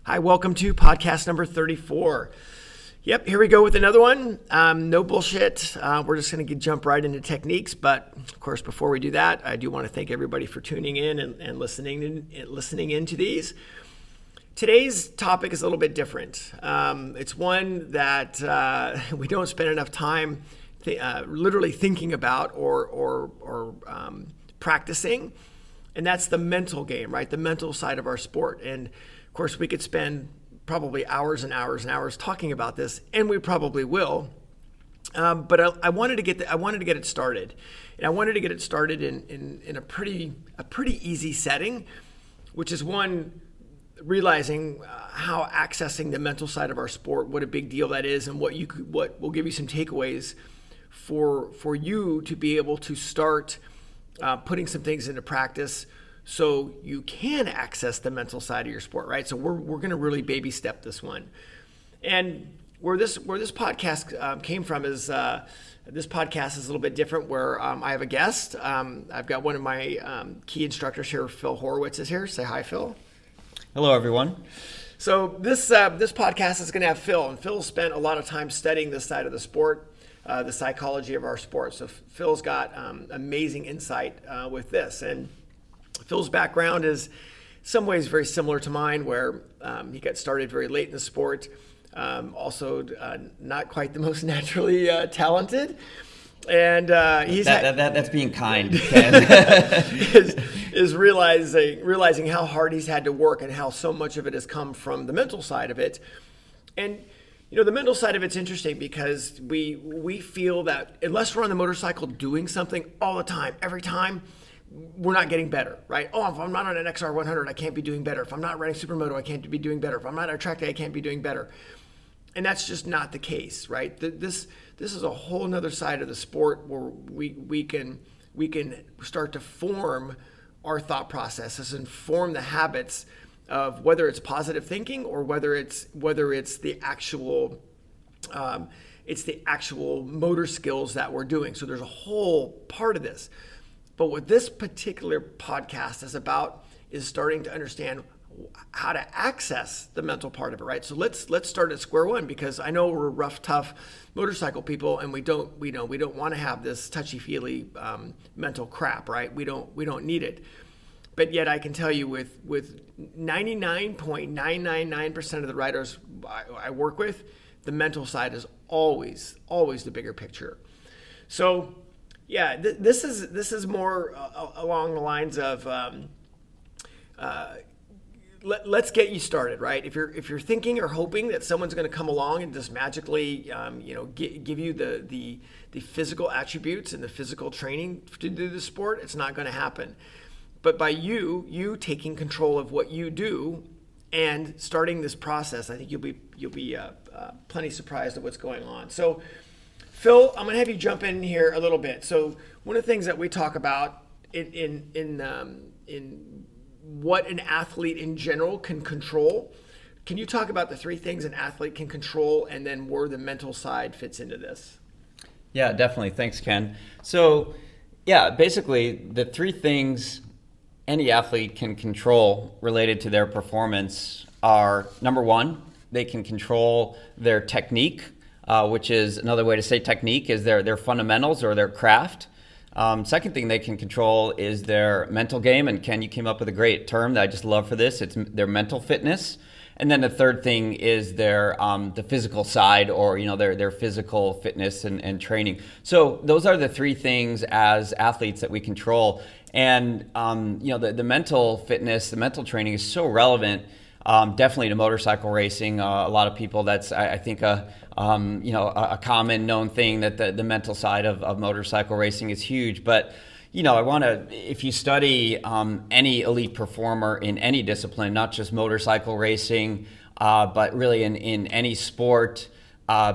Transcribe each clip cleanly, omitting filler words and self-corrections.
Hi, welcome to podcast number 34. Yep, here we go with another one. No bullshit. We're just going to jump right into techniques. But of course, before we do that, I do want to thank everybody for tuning in and listening into these. Today's topic is a little bit different. It's one that we don't spend enough time literally thinking about or practicing, and that's the mental game, right? The mental side of our sport. And of course, we could spend probably hours and hours and hours talking about this, and we probably will. But I wanted to get it started, and I wanted to get it started in a pretty easy setting, which is one, realizing how accessing the mental side of our sport, what a big deal that is, and what will give you some takeaways for you to be able to start putting some things into practice, so you can access the mental side of your sport, right? So we're going to really baby step this one. And where this podcast came from is this podcast is a little bit different, where I have a guest. I've got one of my key instructors here, Phil Horwitz is here. Say hi, Phil. Hello, everyone. So this podcast is going to have Phil, and Phil spent a lot of time studying this side of the sport, the psychology of our sport. So Phil's got amazing insight with this. And Phil's background is in some ways very similar to mine, where he got started very late in the sport, also not quite the most naturally talented. And that's being kind. is realizing how hard he's had to work and how so much of it has come from the mental side of it. And the mental side of it's interesting because we feel that unless we're on the motorcycle doing something all the time, every time, we're not getting better, right? Oh, if I'm not on an XR 100, I can't be doing better. If I'm not riding supermoto, I can't be doing better. If I'm not on a track day, I can't be doing better. And that's just not the case, right? This is a whole nother side of the sport where we can start to form our thought processes and form the habits of whether it's positive thinking or whether it's the actual motor skills that we're doing. So there's a whole part of this. But what this particular podcast is about is starting to understand how to access the mental part of it, right? So let's start at square one, because I know we're rough, tough motorcycle people, and we don't want to have this touchy-feely mental crap, right? We don't need it. But yet I can tell you with 99.999% of the riders I work with, the mental side is always the bigger picture. So yeah, this is more along the lines of let's get you started, right? If you're thinking or hoping that someone's going to come along and just magically give you the physical attributes and the physical training to do the sport, it's not going to happen. But by you taking control of what you do and starting this process, I think you'll be plenty surprised at what's going on. So Phil, I'm going to have you jump in here a little bit. So one of the things that we talk about in what an athlete in general can control, can you talk about the three things an athlete can control and then where the mental side fits into this? Yeah, definitely. Thanks, Ken. So yeah, basically the three things any athlete can control related to their performance are, number one, they can control their technique, which is another way to say technique is their fundamentals or their craft. Second thing they can control is their mental game, and Ken, you came up with a great term that I just love for this. It's their mental fitness. And then the third thing is their the physical side, or their physical fitness and training. So those are the three things as athletes that we control. And the mental fitness, the mental training is so relevant. Definitely to motorcycle racing. A lot of people, that's I think a common known thing, that the mental side of motorcycle racing is huge. But if you study any elite performer in any discipline, not just motorcycle racing, but really in any sport,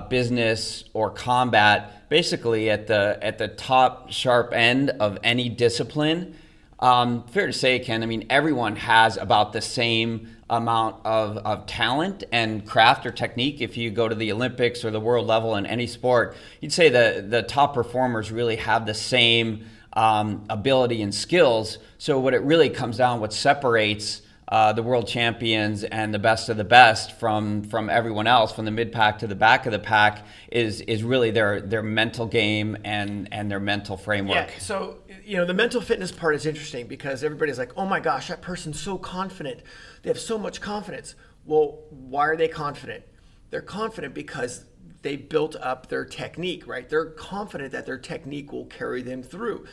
business or combat, basically at the top sharp end of any discipline, fair to say, Ken, everyone has about the same amount of talent and craft or technique. If you go to the Olympics or the world level in any sport, you'd say the top performers really have the same ability and skills. So what it really comes down, what separates the world champions and the best of the best from everyone else, from the mid pack to the back of the pack, is really their mental game and their mental framework. Yeah. So the mental fitness part is interesting because everybody's like, oh my gosh, that person's so confident. They have so much confidence. Well, why are they confident? They're confident because they built up their technique, right? They're confident that their technique will carry them through.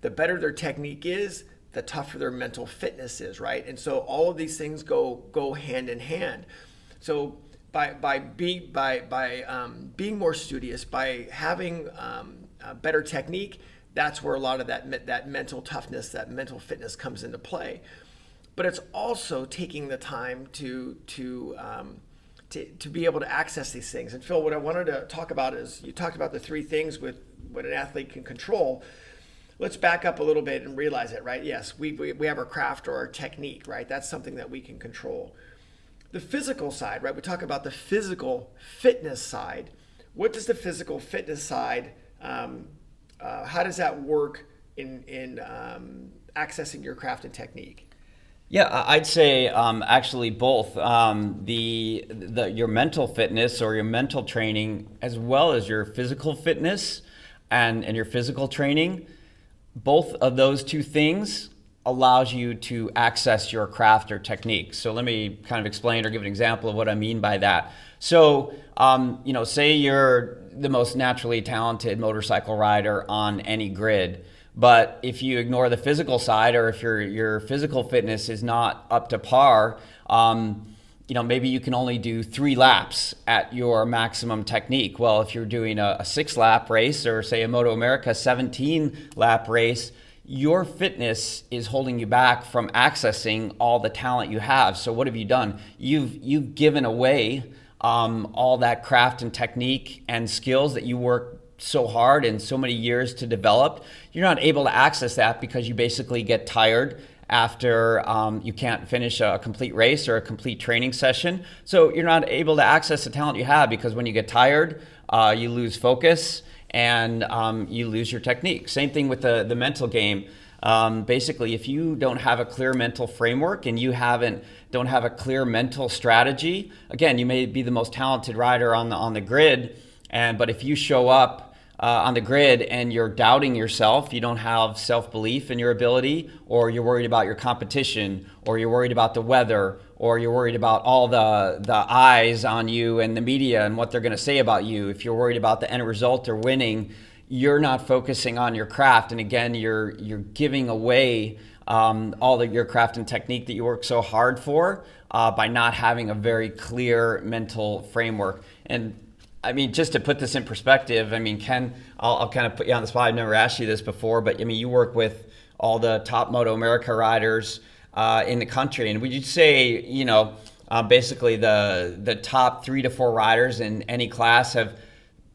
The better their technique is, the tougher their mental fitness is, right? And so all of these things go hand in hand. So by being more studious, by having a better technique, that's where a lot of that mental toughness, that mental fitness comes into play. But it's also taking the time to be able to access these things. And Phil, what I wanted to talk about is, you talked about the three things with what an athlete can control. Let's back up a little bit and realize it, right? Yes, we have our craft or our technique, right? That's something that we can control. The physical side, right? We talk about the physical fitness side. What does the physical fitness side, how does that work in accessing your craft and technique? Yeah, I'd say actually both. Your mental fitness or your mental training, as well as your physical fitness and your physical training, both of those two things allows you to access your craft or technique. So let me kind of explain or give an example of what I mean by that. So, say you're the most naturally talented motorcycle rider on any grid, but if you ignore the physical side, or if your physical fitness is not up to par, maybe you can only do 3 laps at your maximum technique. Well, if you're doing a 6-lap race, or say a Moto America 17-lap race, your fitness is holding you back from accessing all the talent you have. So what have you done? You've given away all that craft and technique and skills that you worked so hard and so many years to develop. You're not able to access that because you basically get tired after you can't finish a complete race or a complete training session. So you're not able to access the talent you have, because when you get tired, you lose focus and you lose your technique. Same thing with the mental game. Basically, if you don't have a clear mental framework and you don't have a clear mental strategy, again, you may be the most talented rider on the grid, but if you show up on the grid and you're doubting yourself, you don't have self-belief in your ability, or you're worried about your competition, or you're worried about the weather, or you're worried about all the eyes on you and the media and what they're going to say about you, if you're worried about the end result or winning, you're not focusing on your craft. And again, you're giving away all your craft and technique that you work so hard for by not having a very clear mental framework. And I mean, just to put this in perspective, I mean, Ken, I'll kind of put you on the spot. I've never asked you this before, but I mean, you work with all the top Moto America riders in the country. And would you say, basically the top 3 to 4 riders in any class have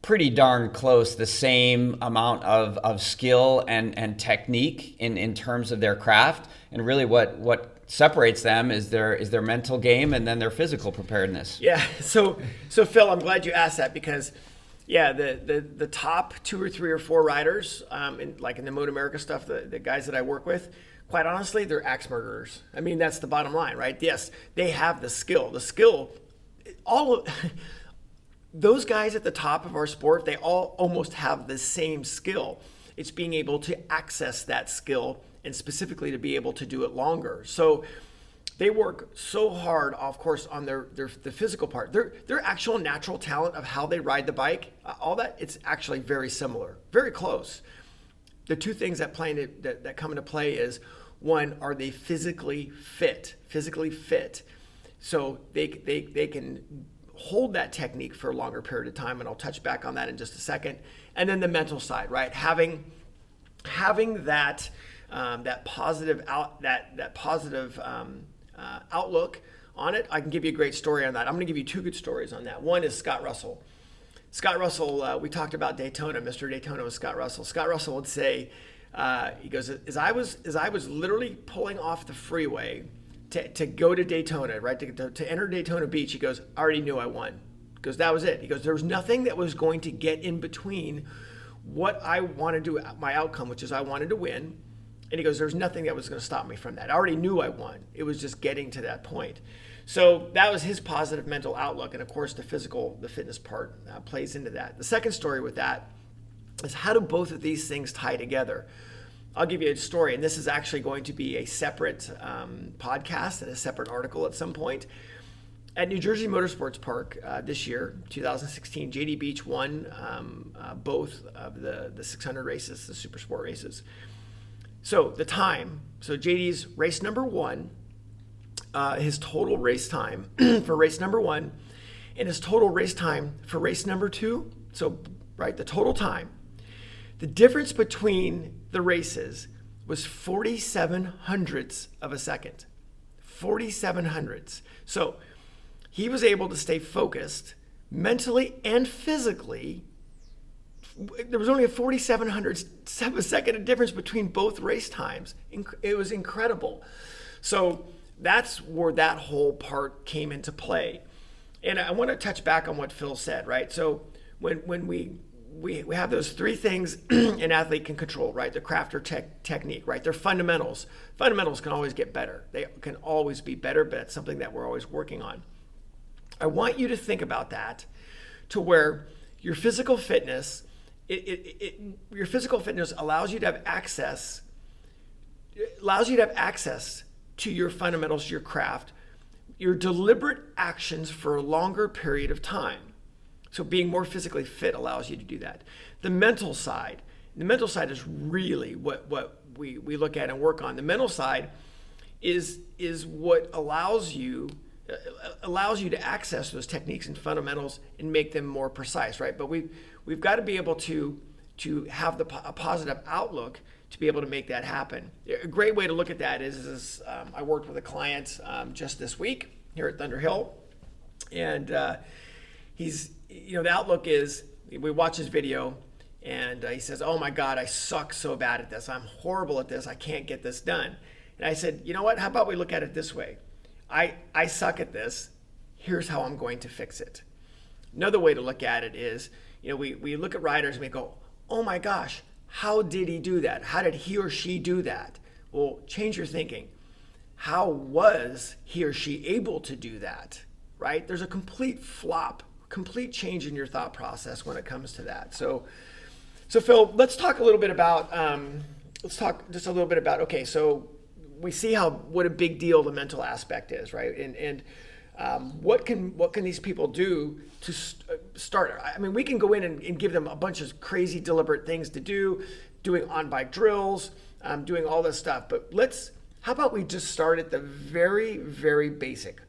pretty darn close the same amount of skill and technique in terms of their craft? And really what separates them is their mental game and then their physical preparedness. Yeah. So Phil, I'm glad you asked that, because the top 2 or 3 or 4 riders, in the Moto America stuff, the guys that I work with, quite honestly, they're axe murderers. I mean, that's the bottom line, right? Yes, they have the skill. Those guys at the top of our sport, they all almost have the same skill. It's being able to access that skill, and specifically to be able to do it longer. So they work so hard, of course, on the physical part. Their actual natural talent of how they ride the bike, all that, it's actually very similar, very close. The two things that come into play is, one, are they physically fit? So they can hold that technique for a longer period of time, and I'll touch back on that in just a second. And then the mental side, right? Having that positive outlook on it. I can give you a great story on that. I'm going to give you 2 good stories on that. One is Scott Russell. Scott Russell, we talked about Daytona. Mr. Daytona was Scott Russell. Scott Russell would say, he goes, as I was literally pulling off the freeway to go to Daytona, right, to enter Daytona Beach, he goes, I already knew I won. He goes, that was it. He goes, there was nothing that was going to get in between what I wanted to do, my outcome, which is I wanted to win, And he goes, there's nothing that was going to stop me from that. I already knew I won. It was just getting to that point. So that was his positive mental outlook. And of course, the fitness part plays into that. The second story with that is, how do both of these things tie together? I'll give you a story, and this is actually going to be a separate podcast and a separate article at some point. At New Jersey Motorsports Park this year, 2016, JD Beach won both of the 600 races, the super sport races. So the time, so JD's race number one, his total race time for race number one, and his total race time for race number two, so right, the total time, the difference between the races was 47 hundredths of a second. 47 hundredths. So he was able to stay focused mentally and physically. There was only a 47 hundredths of a second difference between both race times. It was incredible. So that's where that whole part came into play. And I want to touch back on what Phil said, right? So when we have those three things an athlete can control, right? The craft or technique, right? They're fundamentals. Fundamentals can always get better. They can always be better, but it's something that we're always working on. I want you to think about that, to where your physical fitness, your physical fitness allows you to have access to your fundamentals, your craft, your deliberate actions for a longer period of time. So being more physically fit allows you to do that. The mental side is really what we look at and work on. The mental side is what allows you to access those techniques and fundamentals and make them more precise, right? But we've got to be able to have a positive outlook to be able to make that happen. A great way to look at that is I worked with a client just this week here at Thunder Hill, and the outlook is, we watch his video, and he says, oh my God, I suck so bad at this. I'm horrible at this. I can't get this done. And I said, you know what? How about we look at it this way? I suck at this. Here's how I'm going to fix it. Another way to look at it is, we look at riders and we go, oh my gosh, how did he do that? How did he or she do that? Well, change your thinking. How was he or she able to do that, right? There's a complete change in your thought process when it comes to that. So Phil, let's talk a little bit about, okay, so we see what a big deal the mental aspect is, right? And what can these people do to start? I mean, we can go in and give them a bunch of crazy deliberate things to do, doing on-bike drills, doing all this stuff. But how about we just start at the very, very basic?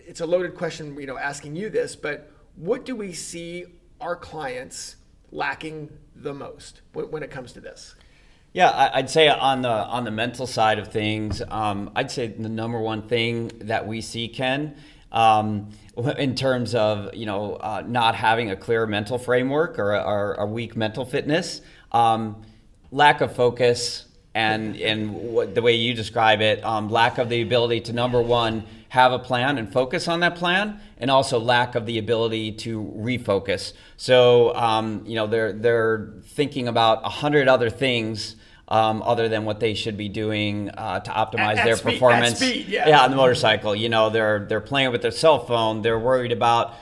It's a loaded question, asking you this, but what do we see our clients lacking the most when it comes to this? Yeah, I'd say on the mental side of things, I'd say the number one thing that we see, Ken, in terms of not having a clear mental framework or a weak mental fitness, lack of focus, and the way you describe it, lack of the ability to, number one, have a plan and focus on that plan, and also lack of the ability to refocus. So they're thinking about 100 other things other than what they should be doing to optimize their performance. At speed, on the motorcycle. They're playing with their cell phone. They're worried about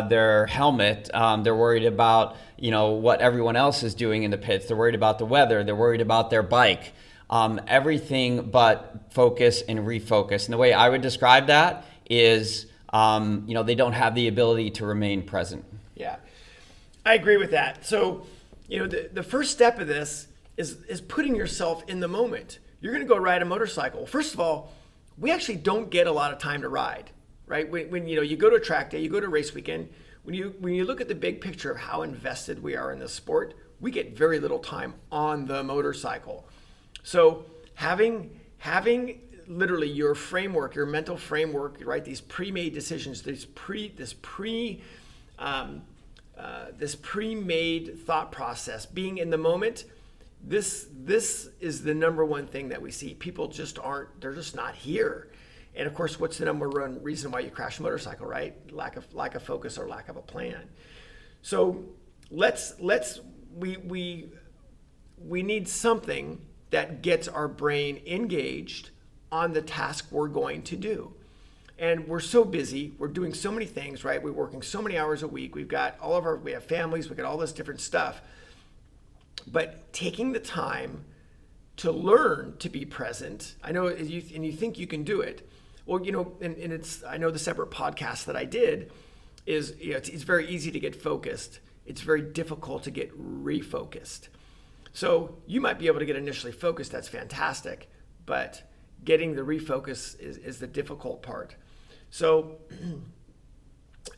their helmet. They're worried about what everyone else is doing in the pits. They're worried about the weather. They're worried about their bike. Everything but focus and refocus. And the way I would describe that is, they don't have the ability to remain present. Yeah, I agree with that. So, the first step of this is putting yourself in the moment. You're going to go ride a motorcycle. First of all, we actually don't get a lot of time to ride, right? When you go to a track day, you go to a race weekend, when you look at the big picture of how invested we are in this sport, we get very little time on the motorcycle. So having literally your framework, your mental framework, right? These pre-made decisions, this pre-made thought process, being in the moment. This is the number one thing that we see. People they're just not here. And of course, what's the number one reason why you crash a motorcycle, right? Lack of focus or lack of a plan. So we we need something that gets our brain engaged on the task we're going to do. And we're so busy, we're doing so many things, right? We're working so many hours a week. We have families, we got all this different stuff. But taking the time to learn to be present, I know, and you think you can do it. Well, and it's, I know the separate podcast that I did is, it's very easy to get focused. It's very difficult to get refocused. So you might be able to get initially focused, that's fantastic, but getting the refocus is the difficult part. So,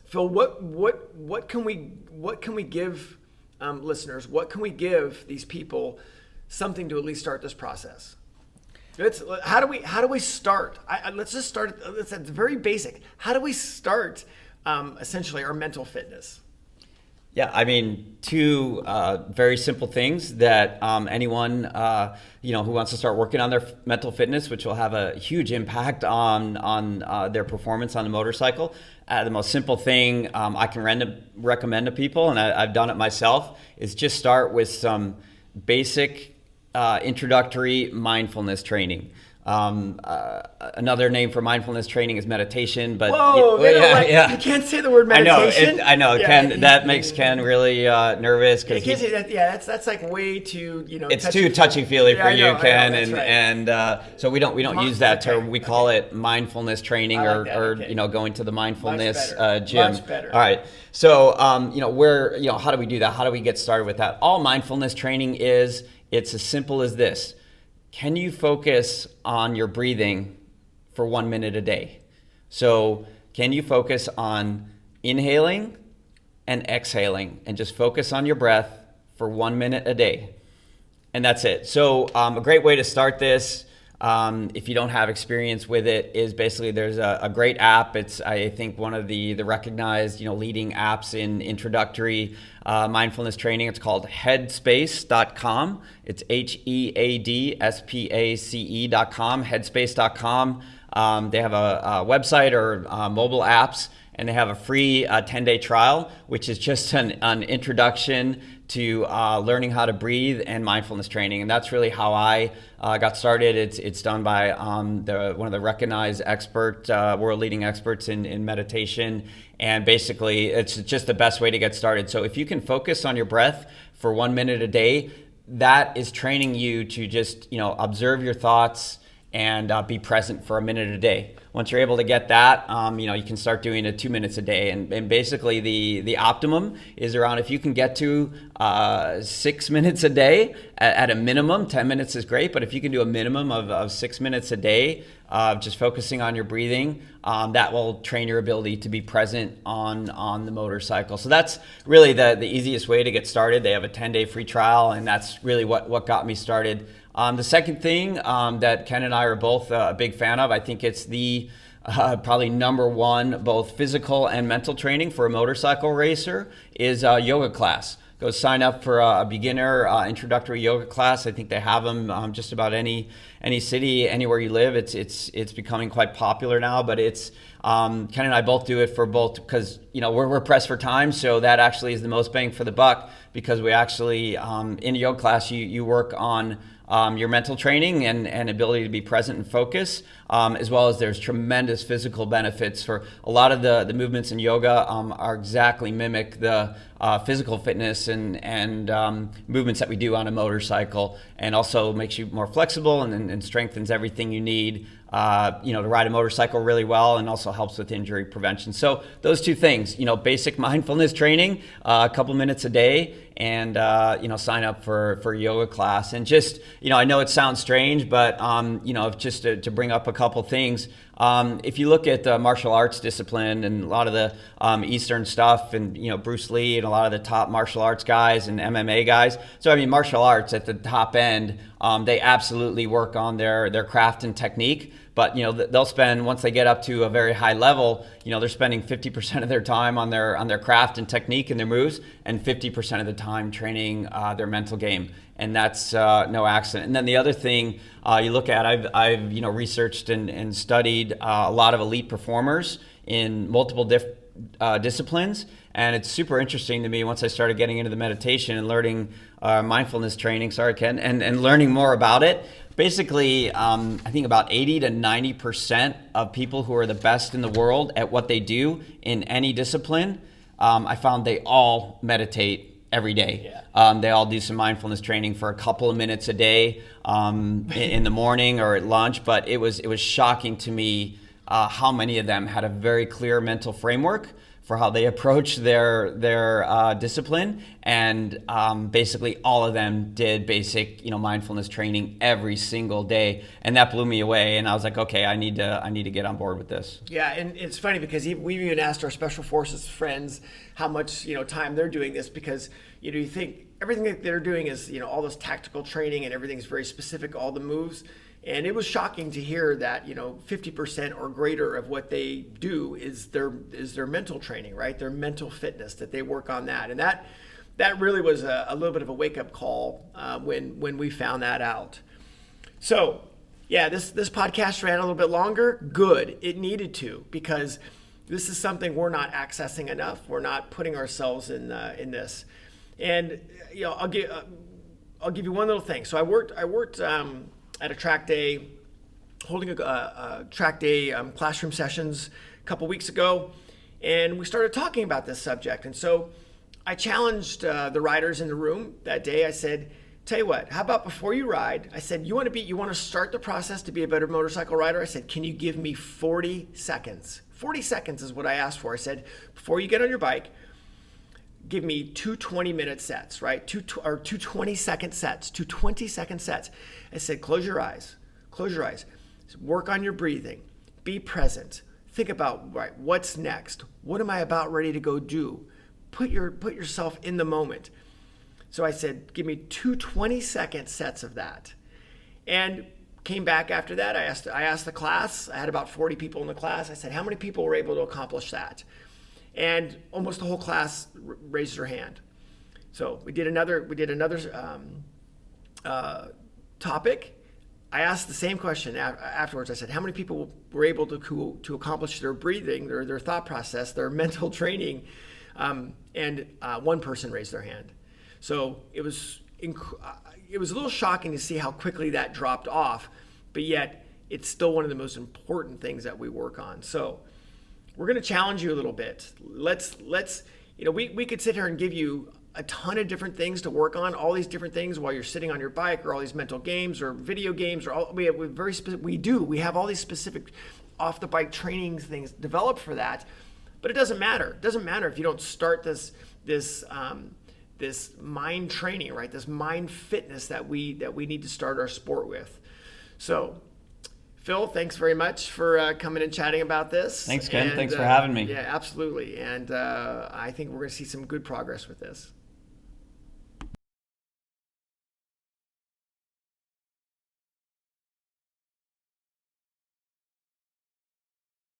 Phil, what can we give listeners? What can we give these people something to at least start this process? How do we start? Let's just start. It's very basic. How do we start essentially our mental fitness? Yeah, I mean, two very simple things that anyone who wants to start working on their mental fitness, which will have a huge impact on their performance on the motorcycle. The most simple thing I can recommend to people, and I've done it myself, is just start with some basic introductory mindfulness training. Another name for mindfulness training is meditation, but you can't say the word meditation. I know. Ken, that makes Ken really nervous because you can't say that. Yeah, that's like way too it's too touchy-feely for you, Ken, right. So we don't use that term. We call it mindfulness training, or going to the mindfulness gym. Much better. All right. So how do we do that? How do we get started with that? All mindfulness training it's as simple as this. Can you focus on your breathing for 1 minute a day? So can you focus on inhaling and exhaling and just focus on your breath for 1 minute a day? And that's it. So a great way to start this, if you don't have experience with it, is basically there's a great app. It's, I think, one of the recognized leading apps in introductory mindfulness training. It's called headspace.com. It's HEADSPACE.com, headspace.com. They have a website or mobile apps, and they have a free 10-day trial, which is just an introduction to learning how to breathe and mindfulness training. And that's really how I got started. It's done by one of the recognized world leading experts in meditation. And basically, it's just the best way to get started. So if you can focus on your breath for 1 minute a day, that is training you to just observe your thoughts and be present for a minute a day. Once you're able to get that, you can start doing it 2 minutes a day. And basically the optimum is around, if you can get to 6 minutes a day at a minimum. 10 minutes is great, but if you can do a minimum of 6 minutes a day, just focusing on your breathing, that will train your ability to be present on the motorcycle. So that's really the easiest way to get started. They have a 10-day free trial, and that's really what got me started. The second thing that Ken and I are both a big fan of, I think it's the probably number one, both physical and mental training for a motorcycle racer, is a yoga class. Go sign up for a beginner introductory yoga class. I think they have them just about any city, anywhere you live. It's becoming quite popular now, but it's Ken and I both do it for both because we're pressed for time, so that actually is the most bang for the buck, because we actually in a yoga class you work on your mental training and ability to be present and focus, as well as there's tremendous physical benefits. For a lot of the movements in yoga are exactly mimic the physical fitness and movements that we do on a motorcycle, and also makes you more flexible and strengthens everything you need to ride a motorcycle really well, and also helps with injury prevention. So those two things, basic mindfulness training, a couple minutes a day, and sign up for a yoga class. And just I know it sounds strange, but just to bring up a couple things, if you look at the martial arts discipline and a lot of the Eastern stuff, and Bruce Lee and a lot of the top martial arts guys and MMA guys, so I mean martial arts at the top end, they absolutely work on their craft and technique. But they'll spend, once they get up to a very high level, they're spending 50% of their time on their craft and technique and their moves, and 50% of the time training their mental game. And that's no accident. And then the other thing you look at, I've researched and studied a lot of elite performers in multiple disciplines. And it's super interesting to me once I started getting into the meditation and learning mindfulness training, sorry, Ken, and learning more about it. Basically, I think about 80 to 90% of people who are the best in the world at what they do in any discipline, I found they all meditate every day. Yeah. They all do some mindfulness training for a couple of minutes a day in the morning or at lunch. But it was shocking to me how many of them had a very clear mental framework for how they approach their discipline, and basically all of them did basic mindfulness training every single day, and that blew me away. And I was like, okay, I need to get on board with this. Yeah, and it's funny because we've even asked our special forces friends how much time they're doing this, because you think everything that they're doing is all this tactical training and everything's very specific, all the moves. And it was shocking to hear that 50% or greater of what they do is their mental training, right? Their mental fitness, that they work on that. And that really was a little bit of a wake-up call when we found that out. So yeah, this podcast ran a little bit longer. Good, it needed to, because this is something we're not accessing enough. We're not putting ourselves in this. And I'll give you one little thing. So I worked at a track day, holding a track day classroom sessions a couple weeks ago, and we started talking about this subject. And so I challenged the riders in the room that day. I said, tell you what, how about before you ride, I said, you want to start the process to be a better motorcycle rider? I said, can you give me 40 seconds? 40 seconds is what I asked for. I said, before you get on your bike, give me two 20-minute sets, right? Two 20-second sets, two 20-second sets. I said, close your eyes, work on your breathing, be present, think about, right, what's next? What am I about ready to go do? Put yourself in the moment. So I said, give me two 20-second sets of that. And came back after that, I asked the class, I had about 40 people in the class, I said, how many people were able to accomplish that? And almost the whole class raised their hand. So we did another topic. I asked the same question afterwards. I said, how many people were able to accomplish their breathing, their thought process, their mental training? And one person raised their hand. So it was a little shocking to see how quickly that dropped off, but yet it's still one of the most important things that we work on. So we're going to challenge you a little bit. Let's we could sit here and give you a ton of different things to work on, all these different things while you're sitting on your bike, or all these mental games or video games, or we have all these specific off the bike training things developed for that. But it doesn't matter. It doesn't matter if you don't start this mind training, right? This mind fitness that we need to start our sport with. So Phil, thanks very much for coming and chatting about this. Thanks, Ken. Thanks for having me. Yeah, absolutely. And I think we're going to see some good progress with this.